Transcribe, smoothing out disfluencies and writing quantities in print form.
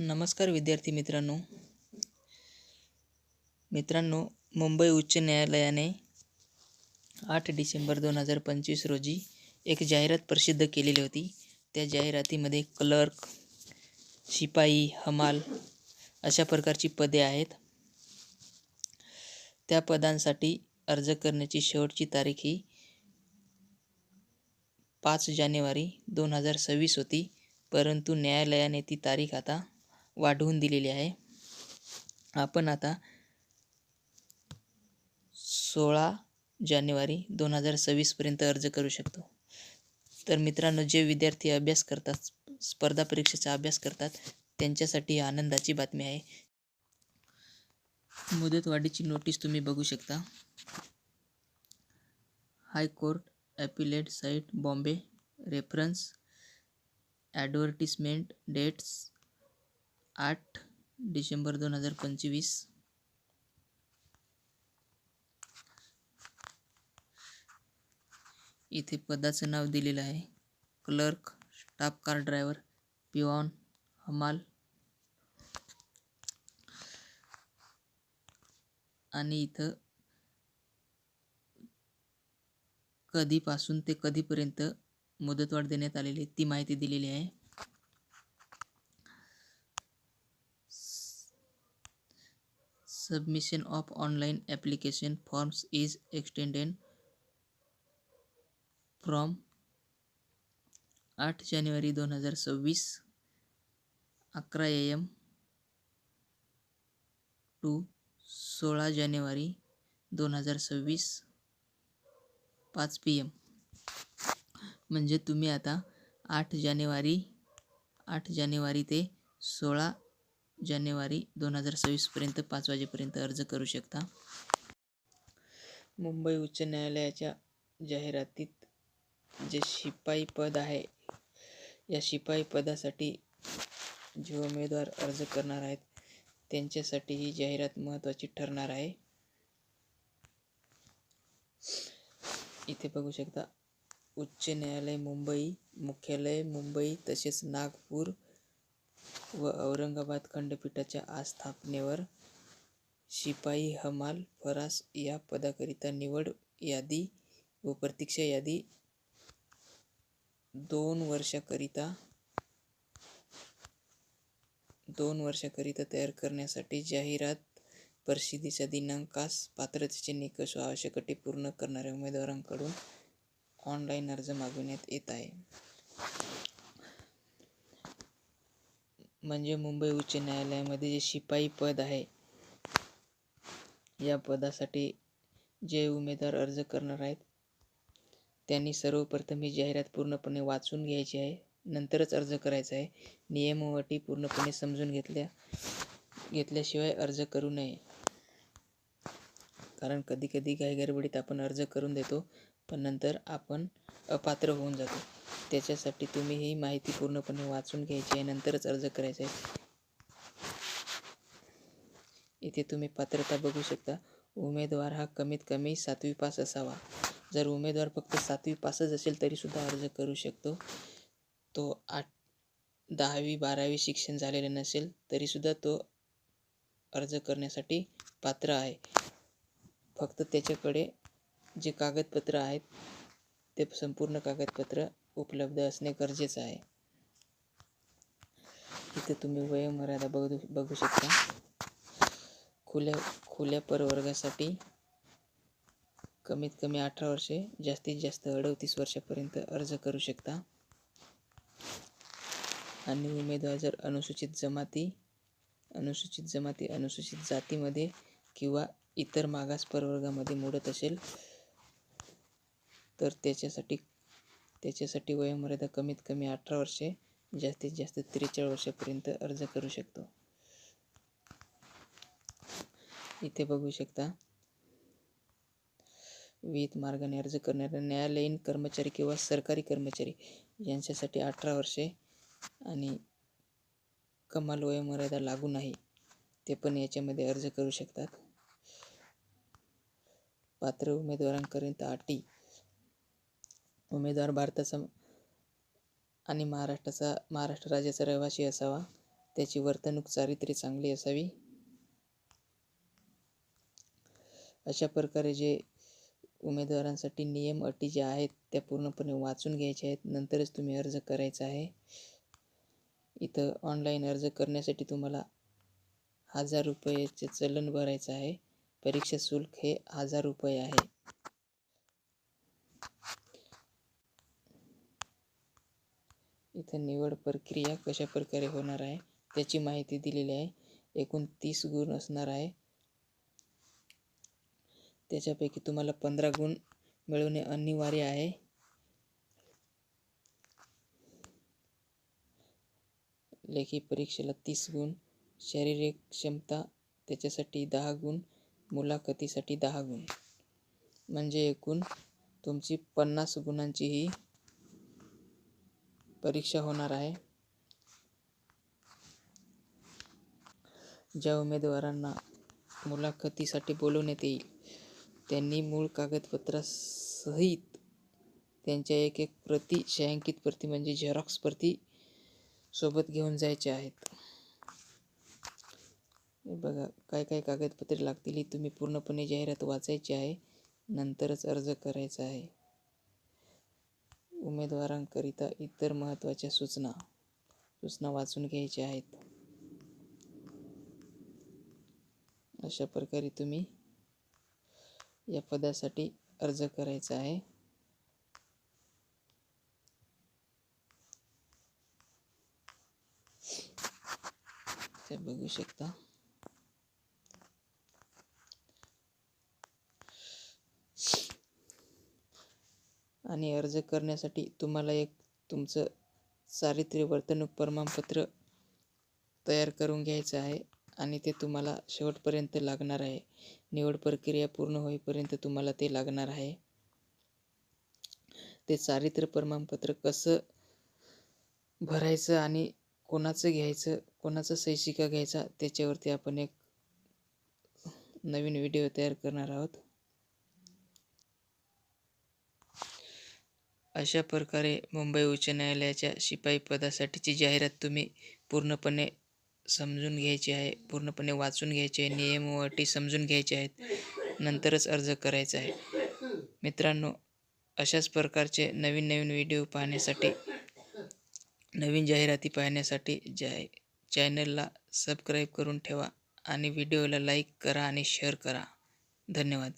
नमस्कार विद्यार्थी मित्रांनो, मुंबई उच्च न्यायालयाने 8 डिसेंबर 2025 रोजी एक जाहिरात प्रसिद्ध केलेली होती. त्या जाहिरातीमध्ये क्लर्क, शिपाई, हमाल अशा प्रकारची पदे आहेत. त्या पदांसाठी अर्ज करण्याची शेवटची तारीख ही 5 जानेवारी 2026 होती, परंतु न्यायालयाने ती तारीख आता वाढवून दिलेली आहे. आपण आता 16 जानेवारी 2026 पर्यंत अर्ज करू शकतो. तर मित्रांनो, जे विद्यार्थी अभ्यास करतात, स्पर्धा परीक्षेचा अभ्यास करतात, त्यांच्यासाठी आनंदाची बातमी आहे. मुदतवाढीची नोटीस तुम्ही बघू शकता. High court appellate side Bombay, reference advertisement dates 8 December 2025. इथे पदाचं नाव दिलेलं आहे: clerk, staff car driver, peon, हमाल. आणि इथं कधीपासून ते कधीपर्यंत मुदतवाढ देण्यात आलेली ती माहिती दिलेली आहे. Submission of online application forms is extended from 8 जानेवारी 2026 11 AM टू 16 जानेवारी 2026 5 PM. म्हणजे तुम्ही आता 8 जानेवारी ते 16 जानेवारी 2026 पर्यंत 5 वाजेपर्यंत अर्ज करू शकता. मुंबई उच्च न्यायालयाच्या जाहिरातीत जे शिपाई पद आहे, या शिपाई पदासाठी जे उमेदवार अर्ज करणार आहेत त्यांच्यासाठी ही जाहिरात महत्त्वाची ठरणार आहे. इथे बघू शकता, उच्च न्यायालय मुंबई, मुख्यालय मुंबई तसेच नागपूर व औरंगाबाद खंडपीठाच्या आस्थापनेवर शिपाई, हमाल, फरास या पदाकरिता निवड यादी व प्रतीक्षा यादी 2 वर्षाकरिता तयार करण्यासाठी जाहिरात प्रसिद्धीच्या दिनांकास पात्रतेचे निकष व आवश्यक अटी पूर्ण करणाऱ्या उमेदवारांकडून ऑनलाईन अर्ज मागविण्यात येत आहे. म्हणजे मुंबई उच्च न्यायालयामध्ये जे शिपाई पद आहे, या पदासाठी जे उमेदवार अर्ज करणार आहेत त्यांनी सर्वप्रथम ही जाहिरात पूर्णपणे वाचून घ्यायची आहे, नंतरच अर्ज करायचा आहे. नियम व अटी पूर्णपणे समजून घेतल्याशिवाय अर्ज करू नये. कारण कधी घाईगडबडीत आपण अर्ज करून देतो, पण नंतर आपण अपात्र होऊन जातो. त्याच्यासाठी तुम्ही ही माहिती पूर्णपणे वाचून घ्यायची आहे, नंतरच अर्ज करायचा आहे. इथे तुम्ही पात्रता बघू शकता. उमेदवार हा कमीत कमी 7वी पास असावा. जर उमेदवार फक्त 7वी पासच असेल तरी सुद्धा अर्ज करू शकतो. तो 10वी 12वी शिक्षण झालेलं नसेल तरी सुद्धा तो अर्ज करण्यासाठी पात्र आहे. फक्त त्याच्याकडे जे कागदपत्र आहेत ते संपूर्ण कागदपत्र उपलब्ध असणे गरजेचं आहे. इथे तुम्ही वयोमर्यादा बघू शकता. खुल्या प्रवर्गासाठी कमीत कमी 18 वर्षे, जास्तीत जास्त 38 वर्षापर्यंत अर्ज करू शकता. आणि उमेदवार जर अनुसूचित जमाती, अनुसूचित जातीमध्ये किंवा इतर मागास प्रवर्गामध्ये मोडत असेल तर त्याच्यासाठी वयोमर्यादा कमीत कमी 18 वर्षे, जास्तीत जास्त 43 वर्षापर्यंत अर्ज करू शकतो. इथे बघू शकता, विविध मार्गाने अर्ज करणाऱ्या न्यायालयीन कर्मचारी किंवा सरकारी कर्मचारी यांच्यासाठी 18 वर्षे आणि कमाल वयोमर्यादा लागू नाही, ते पण याच्यामध्ये अर्ज करू शकतात. पात्र उमेदवारांकरिता अटी: उमेदवार भारताचा आणि महाराष्ट्र राज्याचा रहिवासी असावा. त्याची वर्तणूक चारित्र्य चांगली असावी. अशा प्रकारे जे उमेदवारांसाठी नियम अटी ज्या आहेत त्या पूर्णपणे वाचून घ्यायच्या आहेत, नंतरच तुम्ही अर्ज करायचा आहे. इथं ऑनलाईन अर्ज करण्यासाठी तुम्हाला 1000 रुपयाचे चलन भरायचं आहे. परीक्षा शुल्क हे 1000 रुपये आहे. इथं निवड प्रक्रिया कशा प्रकारे होणार आहे त्याची माहिती दिलेली आहे. एकूण 30 गुण असणार आहे. त्याच्यापैकी तुम्हाला 15 गुण मिळवणे अनिवार्य आहे. लेखी परीक्षेला 30 गुण, शारीरिक क्षमता त्याच्यासाठी 10 गुण, मुलाखतीसाठी 10 गुण, म्हणजे एकूण तुमची 50 गुणांची ही परीक्षा होणार आहे. ज्या उमेदवारांना मुलाखतीसाठी बोलवण्यात येईल त्यांनी मूळ कागदपत्रासहित त्यांच्या एक प्रती, छायांकित प्रती म्हणजे झेरॉक्स प्रती सोबत घेऊन जायचे आहेत. बघा काय काय कागदपत्रे लागतील ही तुम्ही पूर्णपणे जाहिरात वाचायची आहे, नंतरच अर्ज करायचा आहे. उमेदवारांकरिता इतर महत्त्वाच्या सूचना वाचून घ्यायच्या आहेत. अशा प्रकारे तुम्ही या पदासाठी अर्ज करायचा आहे. ते बघू शकता. आणि अर्ज करण्यासाठी तुम्हाला एक तुमचं चारित्र्य वर्तणूक प्रमाणपत्र तयार करून घ्यायचं आहे आणि ते तुम्हाला शेवटपर्यंत लागणार आहे. निवड प्रक्रिया पूर्ण होईपर्यंत तुम्हाला ते लागणार आहे. ते चारित्र्य प्रमाणपत्र कसं भरायचं आणि कोणाचं घ्यायचं, कोणाचा सही शिक्का घ्यायचा त्याच्यावरती आपण एक नवीन व्हिडिओ तयार करणार आहोत. अशा प्रकारे मुंबई उच्च न्यायालयाच्या शिपाई पदासाठीची जाहिरात तुम्ही पूर्णपणे समजून घ्यायची आहे, पूर्णपणे वाचून घ्यायचे आहे, नियम व अटी समजून घ्यायचे आहेत, नंतरच अर्ज करायचा आहे. मित्रांनो, अशाच प्रकारचे नवीन नवीन व्हिडिओ पाहण्यासाठी, नवीन जाहिराती पाहण्यासाठी चॅनलला सबस्क्राईब करून ठेवा आणि व्हिडिओला लाईक करा आणि शेअर करा. धन्यवाद.